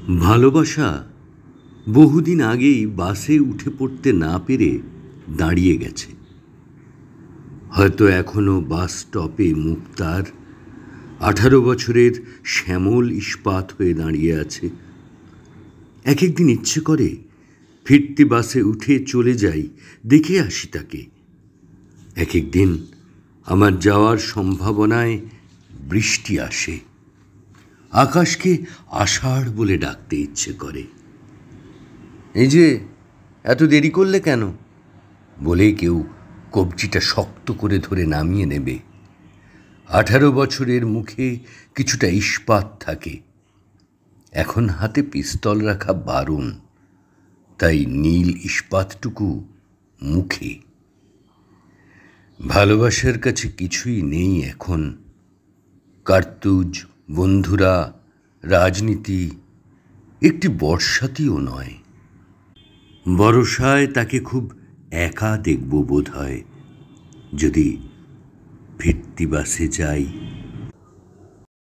ভালোবাসা বহুদিন আগেই বাসে উঠে পড়তে না পেরে দাঁড়িয়ে গেছে। হয়তো এখনো বাস স্টপে মুক্তার 18 বছরের শ্যামল ইস্পাত হয়ে দাঁড়িয়ে আছে। এক একদিন ইচ্ছে করে ফিরতি বাসে উঠে চলে যাই, দেখে আসি তাকে। এক একদিন আমার যাওয়ার সম্ভাবনায় বৃষ্টি আসে, আকাশকে আষাঢ় বলে ডাকতে ইচ্ছে করে। এই যে এত দেরি করলে কেন বলে কেউ কবজিটা শক্ত করে ধরে নামিয়ে নেবে। 18 বছরের মুখে কিছুটা ইস্পাত থাকে। এখন হাতে পিস্তল রাখা বারণ, তাই নীল ইস্পাতটুকু মুখে। ভালোবাসার কাছে কিছুই নেই এখন। কার্তুজ, বন্ধুরা, রাজনীতি, একটি বর্ষাতিও নয়। বর্ষায় তাকে খুব একা দেখব বোধ হয়, যদি ফিরতি বাসে যাই।